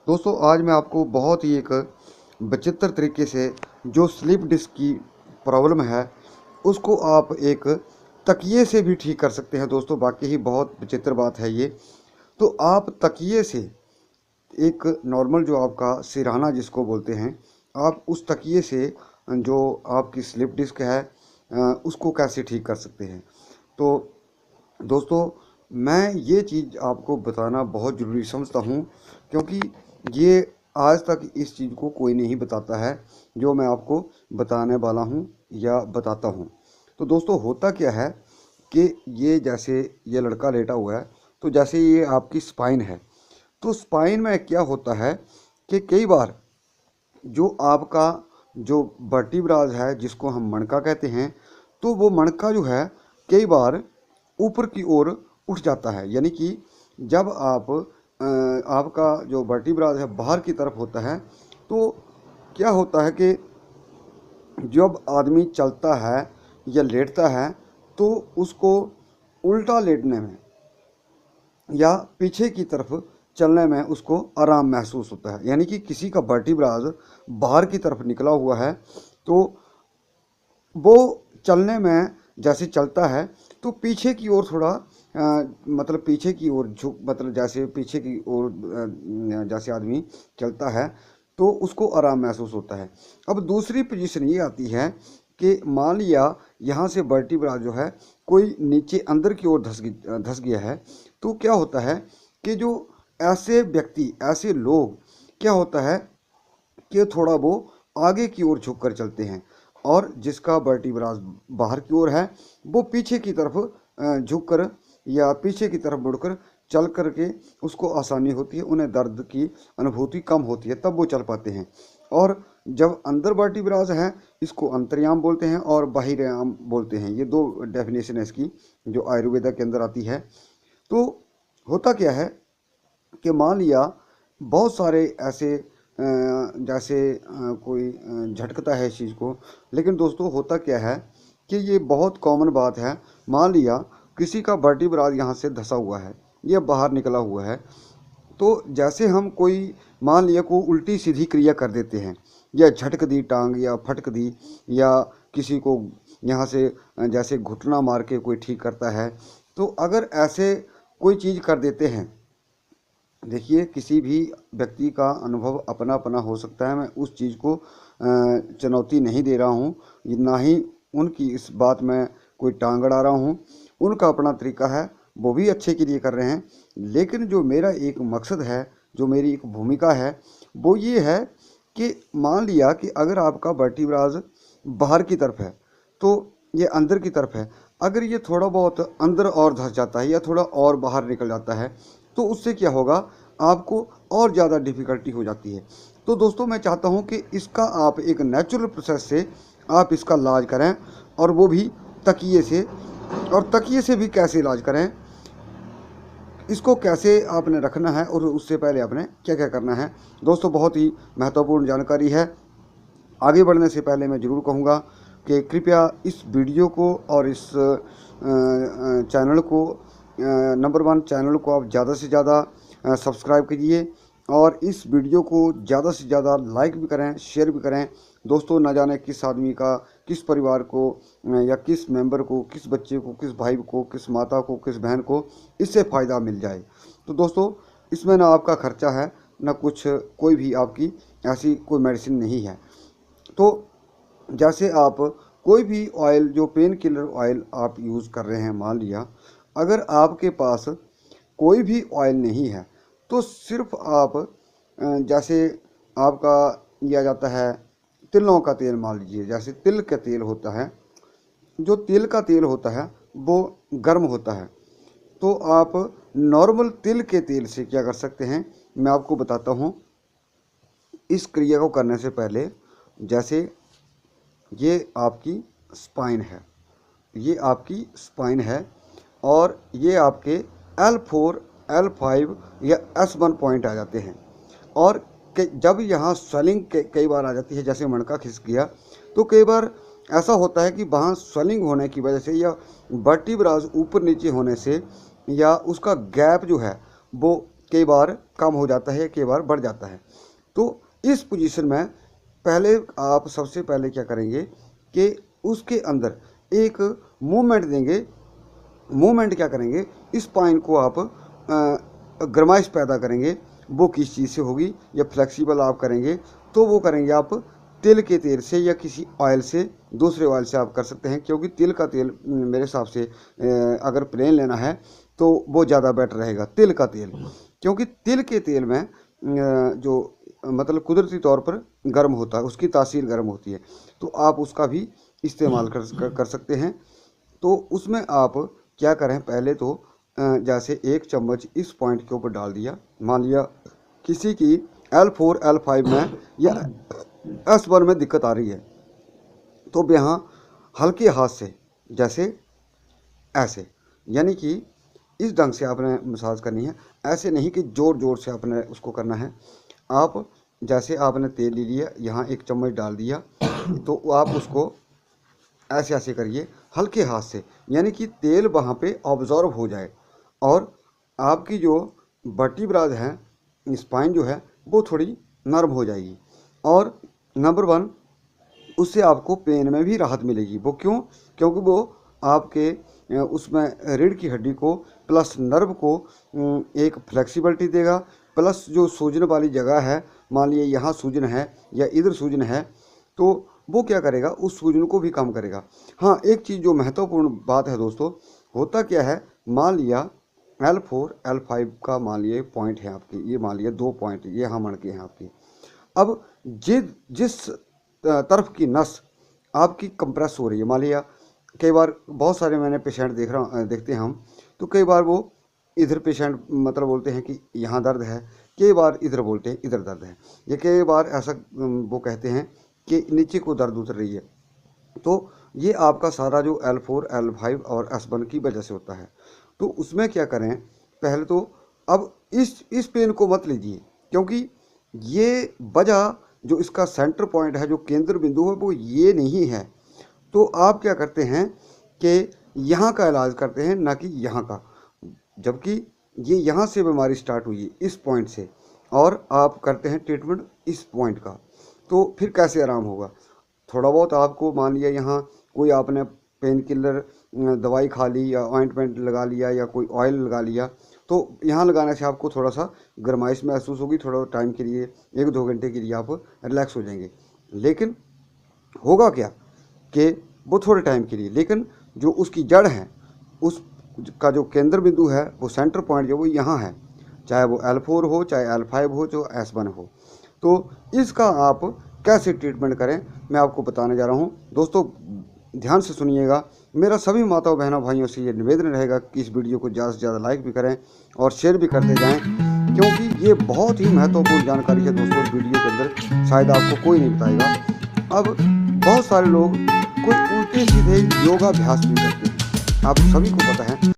दोस्तों आज मैं आपको बहुत ही एक विचित्र तरीके से जो स्लिप डिस्क की प्रॉब्लम है उसको आप एक तकिए से भी ठीक कर सकते हैं। दोस्तों बाकी ही बहुत विचित्र बात है ये। तो आप तकिए से एक नॉर्मल जो आपका सिरहाना जिसको बोलते हैं, आप उस तकिए से जो आपकी स्लिप डिस्क है उसको कैसे ठीक कर सकते हैं। तो दोस्तों मैं ये चीज़ आपको बताना बहुत ज़रूरी समझता हूँ, क्योंकि ये आज तक इस चीज़ को कोई नहीं बताता है जो मैं आपको बताने वाला हूँ या बताता हूँ। तो दोस्तों होता क्या है कि ये जैसे ये लड़का लेटा हुआ है, तो जैसे ये आपकी स्पाइन है, तो स्पाइन में क्या होता है कि कई बार जो आपका जो वर्टिब्राज है जिसको हम मणका कहते हैं, तो वो मणका जो है कई बार ऊपर की ओर उठ जाता है। यानी कि जब आपका जो वर्टिब्राज है बाहर की तरफ होता है, तो क्या होता है कि जब आदमी चलता है या लेटता है तो उसको उल्टा लेटने में या पीछे की तरफ चलने में उसको आराम महसूस होता है। यानी कि किसी का वर्टिब्राज बाहर की तरफ निकला हुआ है, तो वो चलने में जैसे चलता है तो पीछे की ओर थोड़ा मतलब पीछे की ओर झुक, मतलब जैसे पीछे की ओर जैसे आदमी चलता है तो उसको आराम महसूस होता है। अब दूसरी पोजीशन ये आती है कि मान लिया यहाँ से वर्टिब्रा जो है कोई नीचे अंदर की ओर धस गया है, तो क्या होता है कि जो ऐसे व्यक्ति, ऐसे लोग क्या होता है कि थोड़ा वो आगे की ओर झुक कर चलते हैं, और जिसका वर्टिब्राज बाहर की ओर है वो पीछे की तरफ झुक कर या पीछे की तरफ मुड़कर चल कर के उसको आसानी होती है, उन्हें दर्द की अनुभूति कम होती है, तब वो चल पाते हैं। और जब अंदर वर्टिब्राज है इसको अंतर्याम बोलते हैं और बाह्ययाम बोलते हैं। ये दो डेफिनेशन है इसकी जो आयुर्वेदा के अंदर आती है। तो होता क्या है कि मान लिया बहुत सारे ऐसे जैसे कोई झटकता है इस चीज़ को, लेकिन दोस्तों होता क्या है कि ये बहुत कॉमन बात है। मान लिया किसी का वर्टिब्राज यहाँ से धंसा हुआ है, ये बाहर निकला हुआ है, तो जैसे हम कोई मान लिया को उल्टी सीधी क्रिया कर देते हैं, या झटक दी टांग या फटक दी, या किसी को यहाँ से जैसे घुटना मार के कोई ठीक करता है, तो अगर ऐसे कोई चीज़ कर देते हैं, देखिए किसी भी व्यक्ति का अनुभव अपना अपना हो सकता है। मैं उस चीज़ को चुनौती नहीं दे रहा हूँ, ना ही उनकी इस बात में कोई टांग अड़ा रहा हूँ। उनका अपना तरीका है, वो भी अच्छे के लिए कर रहे हैं। लेकिन जो मेरा एक मकसद है, जो मेरी एक भूमिका है, वो ये है कि मान लिया कि अगर आपका वर्टिब्राज बाहर की तरफ है तो ये अंदर की तरफ है, अगर ये थोड़ा बहुत अंदर और धंस जाता है या थोड़ा और बाहर निकल जाता है, तो उससे क्या होगा, आपको और ज़्यादा डिफ़िकल्टी हो जाती है। तो दोस्तों मैं चाहता हूं कि इसका आप एक नेचुरल प्रोसेस से आप इसका इलाज करें, और वो भी तकिए से। और तकिए से भी कैसे इलाज करें, इसको कैसे आपने रखना है और उससे पहले आपने क्या क्या करना है, दोस्तों बहुत ही महत्वपूर्ण जानकारी है। आगे बढ़ने से पहले मैं ज़रूर कहूँगा कि कृपया इस वीडियो को और इस चैनल को, नंबर 1 चैनल को आप ज़्यादा से ज़्यादा सब्सक्राइब कीजिए, और इस वीडियो को ज़्यादा से ज़्यादा लाइक भी करें, शेयर भी करें। दोस्तों न जाने किस आदमी का, किस परिवार को या किस मेंबर को, किस बच्चे को, किस भाई को, किस माता को, किस बहन को इससे फ़ायदा मिल जाए। तो दोस्तों इसमें ना आपका खर्चा है, ना कुछ कोई भी आपकी ऐसी कोई मेडिसिन नहीं है। तो जैसे आप कोई भी ऑयल, जो पेन किलर ऑयल आप यूज़ कर रहे हैं, मान लिया अगर आपके पास कोई भी ऑयल नहीं है, तो सिर्फ आप जैसे आपका लिया जाता है तिलों का तेल, मान लीजिए जैसे तिल का तेल होता है, जो तिल का तेल होता है वो गर्म होता है, तो आप नॉर्मल तिल के तेल से क्या कर सकते हैं, मैं आपको बताता हूँ। इस क्रिया को करने से पहले, जैसे ये आपकी स्पाइन है, ये आपकी स्पाइन है, और ये आपके L4, L5 या S1 पॉइंट आ जाते हैं। और जब यहाँ स्वेलिंग कई बार आ जाती है, जैसे मणका खिसक गया, तो कई बार ऐसा होता है कि वहाँ स्वेलिंग होने की वजह से या वर्टिब्राज ऊपर नीचे होने से या उसका गैप जो है वो कई बार कम हो जाता है, कई बार बढ़ जाता है। तो इस पोजीशन में पहले आप सबसे पहले क्या करेंगे कि उसके अंदर एक मूवमेंट देंगे। मूवमेंट क्या करेंगे, स्पाइन को आप गरमाइश पैदा करेंगे। वो किस चीज़ से होगी, या फ्लेक्सिबल आप करेंगे तो वो करेंगे आप तिल के तेल से या किसी ऑयल से, दूसरे ऑयल से आप कर सकते हैं, क्योंकि तिल का तेल मेरे हिसाब से अगर प्लेन लेना है तो वो ज़्यादा बेटर रहेगा, तिल का तेल। क्योंकि तिल के तेल में जो मतलब कुदरती तौर पर गर्म होता है, उसकी तासीर गर्म होती है, तो आप उसका भी इस्तेमाल कर सकते हैं। तो उसमें आप क्या करें, पहले तो जैसे 1 चम्मच इस पॉइंट के ऊपर डाल दिया। मान लिया किसी की L4 L5 में या S1 में दिक्कत आ रही है, तो अब यहाँ हल्के हाथ से जैसे ऐसे, यानी कि इस ढंग से आपने मसाज करनी है, ऐसे नहीं कि ज़ोर ज़ोर से आपने उसको करना है। आप जैसे आपने तेल ले लिया, यहाँ 1 चम्मच डाल दिया, तो आप उसको ऐसे ऐसे करिए हल्के हाथ से, यानी कि तेल वहाँ पे ऑब्जॉर्व हो जाए और आपकी जो वर्टिब्राज है, स्पाइन जो है वो थोड़ी नरम हो जाएगी। और नंबर 1, उससे आपको पेन में भी राहत मिलेगी। वो क्यों? क्योंकि वो आपके उसमें रीढ़ की हड्डी को प्लस नर्व को एक फ्लेक्सिबिलिटी देगा, प्लस जो सूजन वाली जगह है, मान लीजिए यहाँ सूजन है या इधर सूजन है, तो वो क्या करेगा, उस सूजन को भी कम करेगा। हाँ, एक चीज़ जो महत्वपूर्ण बात है दोस्तों, होता क्या है, मान लिया L4 L5 का मान लिए पॉइंट है आपकी, ये मान लिया 2 पॉइंट ये यहाँ मणके हैं आपकी। अब जिस तरफ की नस आपकी कंप्रेस हो रही है, मान लिया कई बार बहुत सारे मैंने पेशेंट देखते हैं हम, तो कई बार वो इधर पेशेंट मतलब बोलते हैं कि यहाँ दर्द है, कई बार इधर बोलते हैं इधर दर्द है, या कई बार ऐसा वो कहते हैं कि नीचे को दर्द उतर रही है। तो ये आपका सारा जो L4 L5 और S1 की वजह से होता है। तो उसमें क्या करें, पहले तो अब इस पेन को मत लीजिए, क्योंकि ये वजह जो इसका सेंटर पॉइंट है, जो केंद्र बिंदु है, वो ये नहीं है। तो आप क्या करते हैं कि यहाँ का इलाज करते हैं, ना कि यहाँ का, जबकि ये यहाँ से बीमारी स्टार्ट हुई है इस पॉइंट से, और आप करते हैं ट्रीटमेंट इस पॉइंट का। तो फिर कैसे आराम होगा? थोड़ा बहुत आपको मान लिया यहाँ कोई आपने पेन किलर दवाई खा ली या ऑइंटमेंट लगा लिया या कोई ऑयल लगा लिया, तो यहाँ लगाने से आपको थोड़ा सा गर्माइश महसूस होगी, थोड़ा टाइम के लिए 1-2 घंटे के लिए आप रिलैक्स हो जाएंगे। लेकिन होगा क्या कि वो थोड़े टाइम के लिए, लेकिन जो उसकी जड़ है, उस का जो केंद्र बिंदु है, वो सेंटर पॉइंट जो वो यहाँ है, चाहे वो L4 हो चाहे L5 हो जो S1 हो। तो इसका आप कैसे ट्रीटमेंट करें, मैं आपको बताने जा रहा हूँ। दोस्तों ध्यान से सुनिएगा। मेरा सभी माताओं बहनों भाइयों से ये निवेदन रहेगा कि इस वीडियो को ज़्यादा से ज़्यादा लाइक भी करें और शेयर भी करते जाएं, क्योंकि ये बहुत ही महत्वपूर्ण जानकारी है दोस्तों। इस वीडियो के अंदर शायद आपको कोई नहीं बताएगा। अब बहुत सारे लोग कोई उल्टे सीधे योगाभ्यास भी करते हैं, आप सभी को पता है।